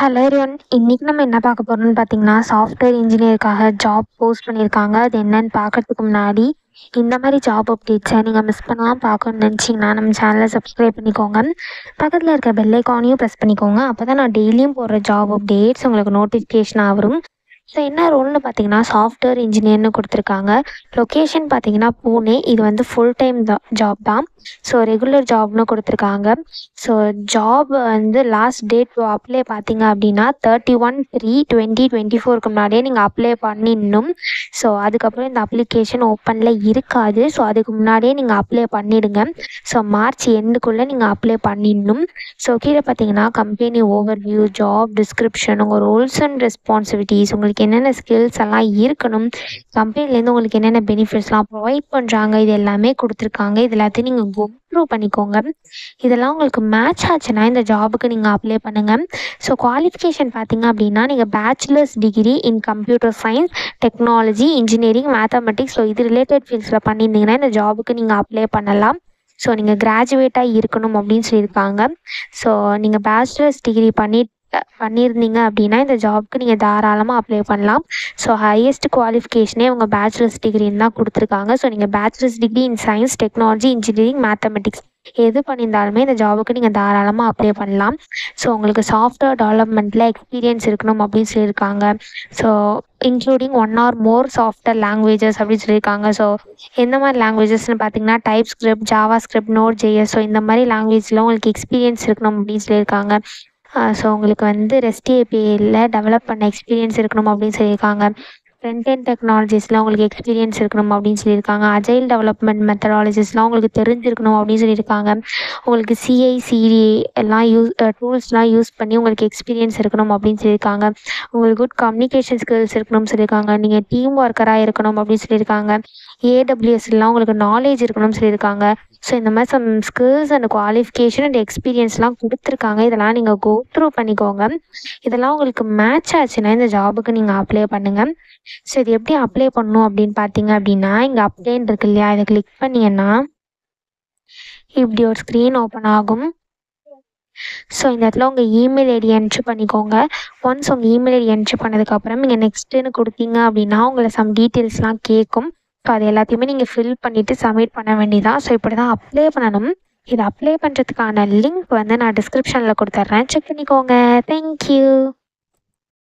Hello everyone. இன்னைக்கு நம்ம என்ன பார்க்க போறோம்னு பார்த்தீங்கன்னா, சாஃப்ட்வேர் இன்ஜினியருக்காக ஜாப் போஸ்ட் பண்ணியிருக்காங்க. அது என்னன்னு பார்க்கறதுக்கு முன்னாடி, இந்த மாதிரி ஜாப் அப்டேட்ஸை நீங்கள் மிஸ் பண்ணாமல் பார்க்கணும்னு நினச்சிங்கன்னா நம்ம சேனலை சப்ஸ்கிரைப் பண்ணிக்கோங்க. பக்கத்தில் இருக்க பெல் ஐக்கானையும் ப்ரெஸ் பண்ணிக்கோங்க. அப்போ தான் நான் டெய்லியும் போடுற ஜாப் அப்டேட்ஸ் உங்களுக்கு நோட்டிஃபிகேஷனாக வரும். ஸோ என்ன ரோல்னு பார்த்தீங்கன்னா, சாஃப்ட்வேர் இன்ஜினியர்னு கொடுத்துருக்காங்க. லொக்கேஷன் பார்த்தீங்கன்னா பூனே. இது வந்து ஃபுல் டைம் ஜாப் தான். ஸோ ரெகுலர் ஜாப்னு கொடுத்துருக்காங்க. ஸோ ஜாப் வந்து லாஸ்ட் டேட் டு அப்ளை பார்த்தீங்க அப்படின்னா 31/3/2024 முன்னாடியே நீங்கள் அப்ளை பண்ணிடணும். ஸோ அதுக்கப்புறம் இந்த அப்ளிகேஷன் ஓப்பனில் இருக்காது. ஸோ அதுக்கு முன்னாடியே நீங்கள் அப்ளை பண்ணிவிடுங்க. ஸோ மார்ச் எண்டுக்குள்ளே நீங்கள் அப்ளை பண்ணிடணும். ஸோ கீழே பார்த்தீங்கன்னா கம்பெனி ஓவர்வியூ, ஜாப் டிஸ்கிரிப்ஷன், உங்கள் ரோல்ஸ் அண்ட் ரெஸ்பான்சிபிலிட்டிஸ், உங்களுக்கு என்னென்ன ஸ்கில்ஸ் எல்லாம் இருக்கணும், கம்பெனிலேருந்து உங்களுக்கு என்னென்ன பெனிஃபிட்ஸ்லாம் ப்ரொவைட் பண்ணுறாங்க, இது எல்லாமே கொடுத்துருக்காங்க. இது எல்லாத்தையும் நீங்கள் கோ த்ரூ பண்ணிக்கோங்க. இதெல்லாம் உங்களுக்கு மேட்ச் ஆச்சுன்னா இந்த ஜாபுக்கு நீங்கள் அப்ளை பண்ணுங்கள். ஸோ குவாலிஃபிகேஷன் பார்த்தீங்க அப்படின்னா, நீங்கள் bachelors degree in computer science, technology, engineering, mathematics, so இது ரிலேட்டட் ஃபீல்ட்ஸில் பண்ணியிருந்தீங்கன்னா இந்த ஜாபுக்கு நீங்கள் அப்ளை பண்ணலாம். ஸோ நீங்கள் கிராஜுவேட்டாக இருக்கணும் அப்படின்னு சொல்லியிருக்காங்க. ஸோ நீங்கள் பேச்சுலர்ஸ் டிகிரி பண்ணியிருந்தீங்க அப்படின்னா இந்த ஜாப்க்கு நீங்கள் தாராளமாக அப்ளை பண்ணலாம். ஸோ ஹையஸ்ட் குவாலிஃபிகேஷனே அவங்க பேச்சுலர்ஸ் டிகிரின்னு தான் கொடுத்துருக்காங்க. ஸோ நீங்கள் bachelors degree in science, technology, engineering, mathematics எது பண்ணியிருந்தாலுமே இந்த ஜாபுக்கு நீங்கள் தாராளமாக அப்ளை பண்ணலாம். ஸோ உங்களுக்கு சாஃப்ட்வேர் டெவலப்மெண்ட்டில் எக்ஸ்பீரியன்ஸ் இருக்கணும் அப்படின்னு சொல்லியிருக்காங்க. So including 1 or more software languages அப்படின்னு சொல்லியிருக்காங்க. ஸோ எந்த மாதிரி லாங்குவேஜஸ்னு பார்த்தீங்கன்னா டைப் ஸ்கிரிப்ட், ஜாவா ஸ்கிரிப்ட், நோட்.js, ஸோ இந்த மாதிரி லாங்குவேஜில் உங்களுக்கு எக்ஸ்பீரியன்ஸ் இருக்கணும் அப்படின்னு சொல்லியிருக்காங்க. ஸோ உங்களுக்கு வந்து ரெஸ்ட் ஏபிஐயில் டெவலப் பண்ண எக்ஸ்பீரியன்ஸ் இருக்கணும் அப்படின்னு சொல்லியிருக்காங்க. ஃப்ரண்ட் எண்ட் டெக்னாலஜிஸில் உங்களுக்கு எக்ஸ்பீரியன்ஸ் இருக்கணும் அப்படின்னு சொல்லியிருக்காங்க. அஜைல் டெவலப்மெண்ட் மெத்தடாலஜிஸ்லாம் உங்களுக்கு தெரிஞ்சிருக்கணும் அப்படின்னு சொல்லியிருக்காங்க. உங்களுக்கு சிஐசிடி எல்லாம் டூல்ஸ்லாம் யூஸ் பண்ணி உங்களுக்கு எக்ஸ்பீரியன்ஸ் இருக்கணும் அப்படின்னு சொல்லியிருக்காங்க. உங்களுக்கு குட் கம்யூனிகேஷன் ஸ்கில்ஸ் இருக்கணும்னு சொல்லியிருக்காங்க. நீங்கள் டீம் ஒர்க்கராக இருக்கணும் அப்படின்னு சொல்லியிருக்காங்க. ஏடபிள்யூஎஸ்லாம் உங்களுக்கு நாலேஜ் இருக்கணும்னு சொல்லியிருக்காங்க. ஸோ இந்த மாதிரி some skills and qualification and எக்ஸ்பீரியன்ஸ்லாம் கொடுத்துருக்காங்க. இதெல்லாம் நீங்கள் கோ த்ரூ பண்ணிக்கோங்க. இதெல்லாம் உங்களுக்கு மேட்ச் ஆச்சுன்னா இந்த ஜாபுக்கு நீங்கள் அப்ளை பண்ணுங்கள். ஸோ இது எப்படி அப்ளை பண்ணணும் அப்படின்னு பார்த்தீங்க அப்படின்னா, இங்கே அப்ளைன்னு இருக்கு இல்லையா, இதை கிளிக் பண்ணிங்கன்னா இப்படி ஒரு ஸ்க்ரீன் ஓப்பன் ஆகும். ஸோ இந்த இடத்துல உங்கள் இமெயில் ஐடி என்ட்ரு பண்ணிக்கோங்க. ஒன்ஸ் உங்கள் இமெயில் ஐடி என்ட்ரு பண்ணதுக்கப்புறம் நீங்கள் நெக்ஸ்ட்டுன்னு கொடுத்தீங்க அப்படின்னா உங்களை சம் டீட்டெயில்ஸ்லாம் கேட்கும். ஸோ அது எல்லாத்தையுமே நீங்கள் ஃபில் பண்ணிவிட்டு சப்மிட் பண்ண வேண்டியதான். ஸோ இப்படி தான் அப்ளை பண்ணணும். இதை அப்ளை பண்ணுறதுக்கான லிங்க் வந்து நான் டிஸ்கிரிப்ஷனில் கொடுத்துட்றேன். செக் பண்ணிக்கோங்க. தேங்க்யூ.